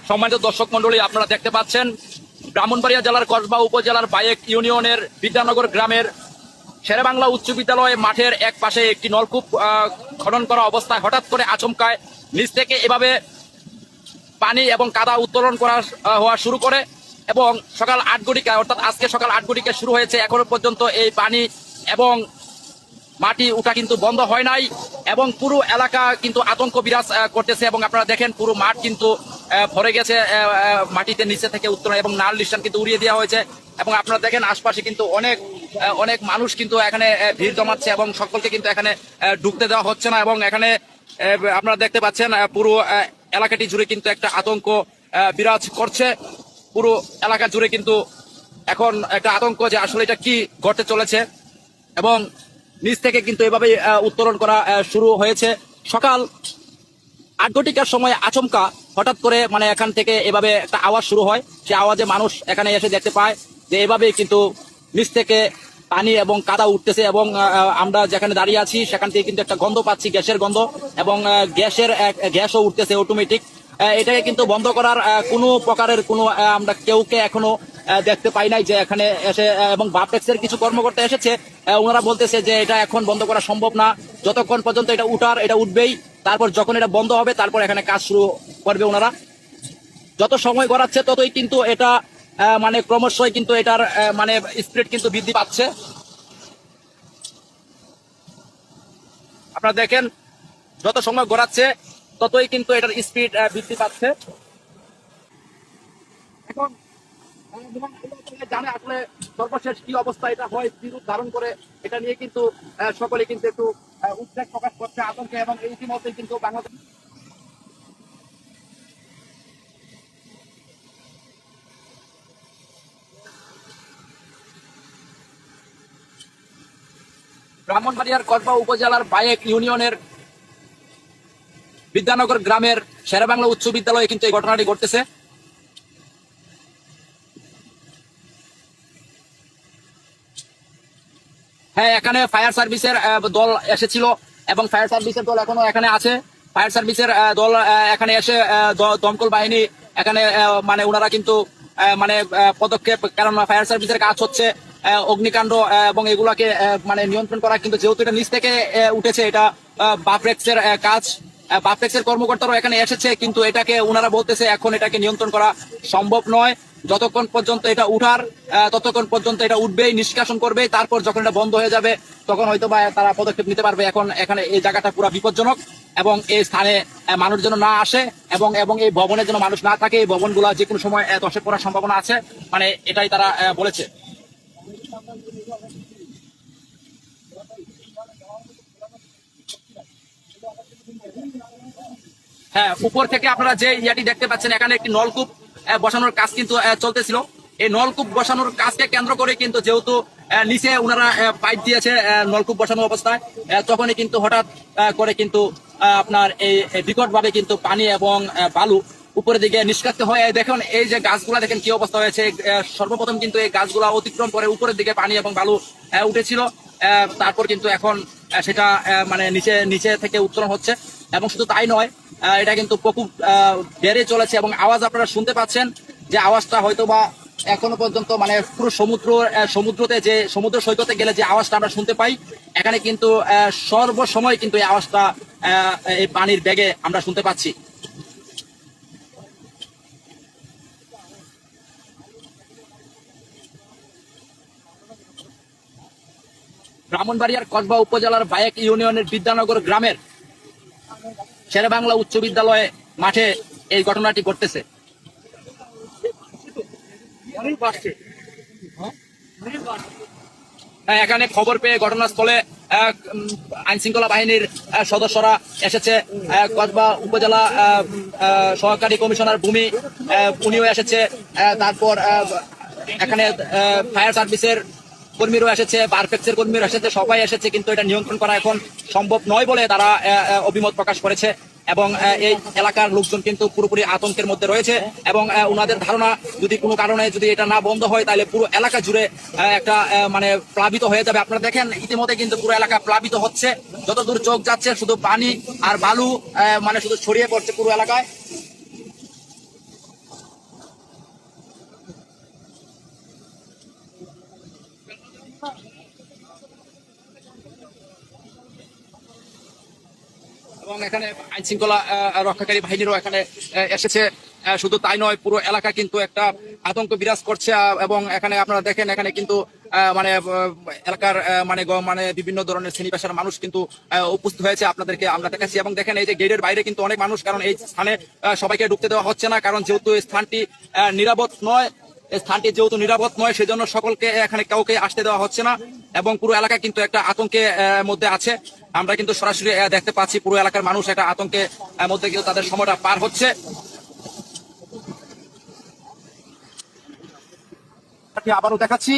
সম্মানিত দর্শক মন্ডলী, আপনারা দেখতে পাচ্ছেন ব্রাহ্মণবাড়িয়া জেলার কসবা উপজেলার বায়েক ইউনিয়নের বিদ্যানগর গ্রামের শেরেবাংলা উচ্চ বিদ্যালয় মাঠের এক পাশে একটি নলকূপ খনন করা অবস্থায় হঠাৎ করে আচমকায় নিচ থেকে এভাবে পানি এবং কাদা উত্তোলন করা হওয়া শুরু করে এবং সকাল ৮ ঘটিকায় অর্থাৎ আজকে সকাল ৮ ঘটিকায় শুরু হয়েছে। এখনো পর্যন্ত এই পানি এবং মাটি উঠা কিন্তু বন্ধ হয় নাই এবং পুরো এলাকা কিন্তু আতঙ্ক বিরাজ করতেছে এবং আপনারা দেখেন পুরো মাঠ কিন্তু ভরে গেছে মাটিতে নিচে থেকে উত্তোলন এবং নাল নিশান কিন্তু উড়িয়ে দেওয়া হয়েছে এবং আপনারা দেখেন আশপাশে কিন্তু অনেক মানুষ কিন্তু এখানে ভিড় জমাচ্ছে এবং সকলকে কিন্তু এখানে ঢুকতে দেওয়া হচ্ছে না এবং এখানে আপনারা দেখতে পাচ্ছেন পুরো এলাকাটি জুড়ে কিন্তু একটা আতঙ্ক বিরাজ করছে। পুরো এলাকা জুড়ে কিন্তু এখন একটা আতঙ্ক যে আসলে এটা কি ঘটতে চলেছে এবং নিচ থেকে কিন্তু এভাবে উত্তোলন করা শুরু হয়েছে। সকাল ৮ ঘটিকার সময় আচমকা হঠাৎ করে মানে এখান থেকে এভাবে একটা আওয়াজ শুরু হয়। সে আওয়াজে মানুষ এখানে এসে দেখতে পায় যে এভাবেই কিন্তু নিচ থেকে পানি এবং কাদা উঠতেছে এবং আমরা যেখানে দাঁড়িয়ে আছি সেখান থেকে কিন্তু একটা গন্ধ পাচ্ছি, গ্যাসের গন্ধ এবং গ্যাসও উঠতেছে অটোমেটিক। এটাকে কিন্তু বন্ধ করার কোনো প্রকারের কোনো আমরা কেউকে এখনো দেখতে পাই নাই যে এখানে এসে এবং বাপটেক্সের কিছু কর্মকর্তা এসেছে, ওনারা বলতেছে যে এটা এখন বন্ধ করা সম্ভব না, যতক্ষণ পর্যন্ত এটা এটা উঠবেই, তারপর যখন এটা বন্ধ হবে তারপর এখানে কাজ শুরু করবে ওনারা। যত সময় গড়াচ্ছে ততই কিন্তু এটা মানে ক্রমশই কিন্তু এটার মানে স্পিড কিন্তু বৃদ্ধি পাচ্ছে। আপনারা দেখেন যত সময় গড়াচ্ছে ততই কিন্তু এটার স্পিড বৃদ্ধি পাচ্ছে। এখন জানে আসলে সর্বশেষ কি অবস্থা এটা হয়, কি রূপ ধারণ করে, এটা নিয়ে কিন্তু সকলে কিন্তু একটু উদ্বেগ প্রকাশ করছে, আতঙ্কে। এবং এই ইতিমধ্যে কিন্তু বাংলাদেশ ব্রাহ্মণবাড়িয়ার কসবা উপজেলার বায়েক ইউনিয়নের বিদ্যানগর গ্রামের শেরেবাংলা উচ্চ বিদ্যালয়ে কিন্তু এই ঘটনাটি ঘটতেছে। হ্যাঁ, এখানে ফায়ার সার্ভিসের দল এসেছিল এবং ফায়ার সার্ভিসের দল এখনো এখানে আছে। ফায়ার সার্ভিসের দল এখানে এসে দমকল বাহিনী এখানে মানে ওনারা কিন্তু মানে পদক্ষেপ, কারণ ফায়ার সার্ভিসের কাজ হচ্ছে অগ্নিকাণ্ড এবং এগুলাকে মানে নিয়ন্ত্রণ করা, কিন্তু যেহেতু এটা নিচ থেকে উঠেছে এটা বাপরেক্সের কাজ। বাপটেক্সের কর্মকর্তারাও এখানে এসেছে, কিন্তু এটাকে ওনারা বলতেছে এখন এটাকে নিয়ন্ত্রণ করা সম্ভব নয়, যতক্ষণ পর্যন্ত এটা উঠার ততক্ষণ পর্যন্ত এটা উঠবেই, নিষ্কাশন করবে, তারপর যখন এটা বন্ধ হয়ে যাবে তখন হয়তো বা তারা পদক্ষেপ নিতে পারবে। এখন এখানে এই জায়গাটা পুরো বিপজ্জনক এবং এই স্থানে মানুষ যেন না আসে এবং এই ভবনের যেন মানুষ না থাকে, এই ভবনগুলো যে কোনো সময় ধসে পড়ার সম্ভাবনা আছে, মানে এটাই তারা বলেছে। হ্যাঁ, উপর থেকে আপনারা যে ইয়াটি দেখতে পাচ্ছেন এখানে একটি নলকূপ বসানোর কাজ কিন্তু চলতেছিল। এই নলকূপ বসানোর কাজকে কেন্দ্র করে কিন্তু যেহেতু নিচে ওনারা পাইপ দিয়েছে নলকূপ বসানো অবস্থায়, তখনই কিন্তু হঠাৎ করে কিন্তু আপনার এই বিকট ভাবে কিন্তু পানি এবং বালু উপরের দিকে নিষ্কাশিত হয়। দেখুন এই যে গাছগুলা দেখেন কি অবস্থা হয়েছে। সর্বপ্রথম কিন্তু এই গাছগুলা অতিক্রম করে উপরের দিকে পানি এবং বালু উঠেছিল, তারপর কিন্তু এখন সেটা মানে নিচে থেকে উত্তোলন হচ্ছে এবং শুধু তাই নয়, এটা কিন্তু প্রকোপ বেড়ে চলেছে এবং আওয়াজ আপনারা শুনতে পাচ্ছেন, যে আওয়াজটা হয়তো বা এখনো পর্যন্ত মানে পুরো সমুদ্রতে যে সমুদ্র সৈকতে গেলে যে আওয়াজটা আমরা শুনতে পাই, এখানে কিন্তু সর্বসময় কিন্তু এই আওয়াজটা এই পানির বেগে আমরা শুনতে পাচ্ছি। ব্রাহ্মণবাড়িয়ার কসবা উপজেলার বায়েক ইউনিয়নের বিদ্যানগর গ্রামের শেরেবাংলা উচ্চ বিদ্যালয়ে মাঠে এই ঘটনাটি ঘটতেছে। এখানে খবর পেয়ে ঘটনাস্থলে আইন শৃঙ্খলা বাহিনীর সদস্যরা এসেছে, কসবা উপজেলা সহকারী কমিশনার ভূমি উনিও এসেছে, তারপর এখানে ফায়ার সার্ভিসের কর্মীরাও এসেছে, বারপেক্সের কর্মীরা এসেছে, সবাই এসেছে, কিন্তু এটা নিয়ন্ত্রণ করা এখন সম্ভব নয় বলে তারা অভিমত প্রকাশ করেছে এবং এই এলাকার লোকজন কিন্তু পুরোপুরি আতঙ্কের মধ্যে রয়েছে এবং ওনাদের ধারণা যদি কোনো কারণে যদি এটা না বন্ধ হয় তাহলে পুরো এলাকা জুড়ে একটা মানে প্লাবিত হয়ে যাবে। আপনারা দেখেন ইতিমধ্যে কিন্তু পুরো এলাকা প্লাবিত হচ্ছে, যতদূর চোখ যাচ্ছে শুধু পানি আর বালু মানে শুধু ছড়িয়ে পড়ছে পুরো এলাকায়। এবং এখানে আইন শৃঙ্খলা রক্ষাকারী বাহিনীরও এখানে এসেছে। শুধু তাই নয়, পুরো এলাকা কিন্তু একটা আতঙ্ক বিরাজ করছে। এবং এখানে আপনারা দেখেন, এখানে কিন্তু মানে এলাকার মানে বিভিন্ন ধরনের শ্রেণী পেশার মানুষ কিন্তু উপস্থিত হয়েছে, আপনাদেরকে আমরা দেখাচ্ছি। এবং দেখেন এই যে গেটের বাইরে কিন্তু অনেক মানুষ, কারণ এই স্থানে সবাইকে ঢুকতে দেওয়া হচ্ছে না, কারণ যেহেতু এই স্থানটি নিরাপদ নয়। এই স্থানটি যেহেতু নিরাপদ নয়, সেজন্য সকলকে এখানে কাউকে আসতে দেওয়া হচ্ছে না। এবং পুরো এলাকা কিন্তু একটা আতঙ্কের মধ্যে আছে। আমরা কিন্তু সরাসরি দেখতে পাচ্ছি পুরো এলাকার মানুষ একটা আতঙ্কের মধ্যে কিন্তু তাদের সময়টা পার হচ্ছে। আবারও দেখাচ্ছি,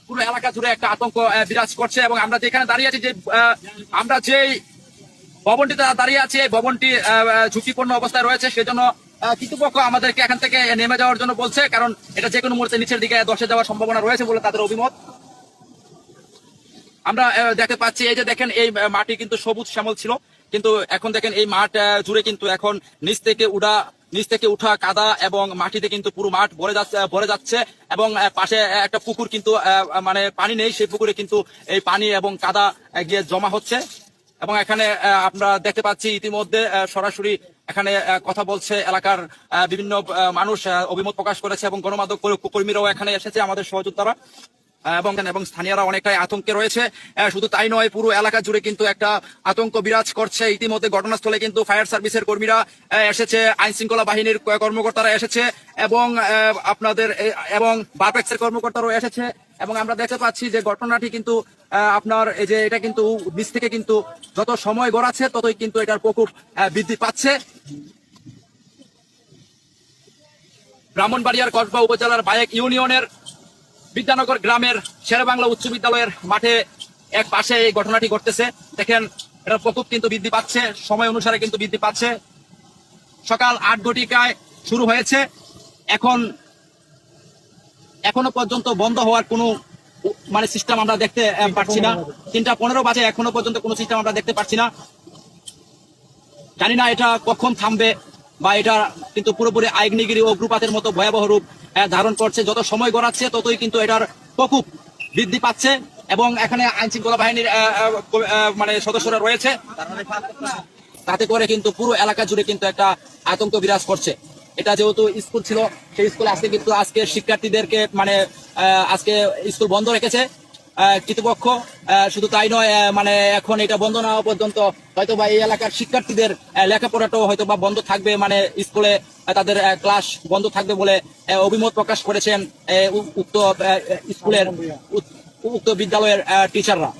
পুরো এলাকা জুড়ে একটা আতঙ্ক বিরাজ করছে। এবং আমরা যেখানে দাঁড়িয়ে আছি, যে আমরা যেই ভবনটিতে দাঁড়িয়ে আছি, এই ভবনটি ঝুঁকিপূর্ণ অবস্থায় রয়েছে, সেজন্য কর্তৃপক্ষ আমাদেরকে এখান থেকে নেমে যাওয়ার জন্য বলছে, কারণ এটা যে কোনো মুহূর্তে নিচের দিকে ধসে যাওয়ার সম্ভাবনা রয়েছে বলে তাদের অভিমত। আমরা দেখতে পাচ্ছি, এই যে দেখেন, এই মাটি কিন্তু সবুজ শ্যামল ছিল, কিন্তু এখন দেখেন এই মাঠ জুড়ে কিন্তু এখন নিচ থেকে উঠা কাদা এবং মাটিতে কিন্তু পুরো মাঠ ভরে যাচ্ছে। এবং পাশে একটা পুকুর কিন্তু মানে পানি নেই, সেই পুকুরে কিন্তু এই পানি এবং কাদা গিয়ে জমা হচ্ছে। এবং এখানে আমরা দেখতে পাচ্ছি ইতিমধ্যে সরাসরি এখানে কথা বলছে এলাকার বিভিন্ন মানুষ, অভিমত প্রকাশ করেছে। এবং গণমাধ্যম কর্মীরাও এখানে এসেছে, আমাদের সহযোদ্ধারা এবং স্থানীয়রা অনেকটাই আতঙ্কে রয়েছে। শুধু তাই নয়, পুরো এলাকা জুড়ে কিন্তু একটা আতঙ্ক বিরাজ করছে। ইতিমধ্যে ঘটনাস্থলে কিন্তু ফায়ার সার্ভিসের কর্মীরা এসেছে, আইন শৃঙ্খলা বাহিনীর কর্মকর্তারা এসেছে, এবং এবং বারপেক্সের কর্মকর্তারাও এসেছে। এবং আমরা দেখতে পাচ্ছি যে ঘটনাটি কিন্তু আপনার এই যে এটা কিন্তু নিচ থেকে কিন্তু যত সময় গড়াচ্ছে ততই কিন্তু এটার প্রকোপ বৃদ্ধি পাচ্ছে। ব্রাহ্মণবাড়িয়ার কসবা উপজেলার বায়েক ইউনিয়নের বিদ্যানগর গ্রামের শেরেবাংলা উচ্চ বিদ্যালয়ের মাঠে এক পাশে এই ঘটনাটি ঘটতেছে। দেখেন, এটার প্রকোপ কিন্তু বৃদ্ধি পাচ্ছে, সময় অনুসারে কিন্তু বৃদ্ধি পাচ্ছে। সকাল 8 ঘটিকায় শুরু হয়েছে, এখনো পর্যন্ত বন্ধ হওয়ার কোনো সিস্টেম আমরা দেখতে পাচ্ছি না। 3:15 বাজে, এখনো পর্যন্ত কোনো সিস্টেম আমরা দেখতে পাচ্ছি না। জানি না এটা কখন থামবে, বা এটা কিন্তু পুরোপুরি আগ্নেয়গিরি ও অগ্নুৎপাতের মতো ভয়াবহ রূপ ধারণ করছে। যত সময় গড়াচ্ছে ততই কিন্তু এটার প্রকোপ বৃদ্ধি পাচ্ছে। এবং এখানে আইন শৃঙ্খলা বাহিনীর সদস্যরা রয়েছে, তাতে করে কিন্তু পুরো এলাকা জুড়ে কিন্তু একটা আতঙ্ক বিরাজ করছে। এটা যেহেতু স্কুল ছিল, সেই স্কুলে আজকে শিক্ষার্থীদেরকে আজকে স্কুল বন্ধ রেখেছে কর্তৃপক্ষ। শুধু তাই নয়, এখন এটা বন্ধ না হওয়া পর্যন্ত হয়তো বা এই এলাকার শিক্ষার্থীদের লেখাপড়াটাও হয়তো বা বন্ধ থাকবে, স্কুলে তাদের ক্লাস বন্ধ থাকবে বলে অভিমত প্রকাশ করেছেন উক্ত বিদ্যালয়ের টিচাররা।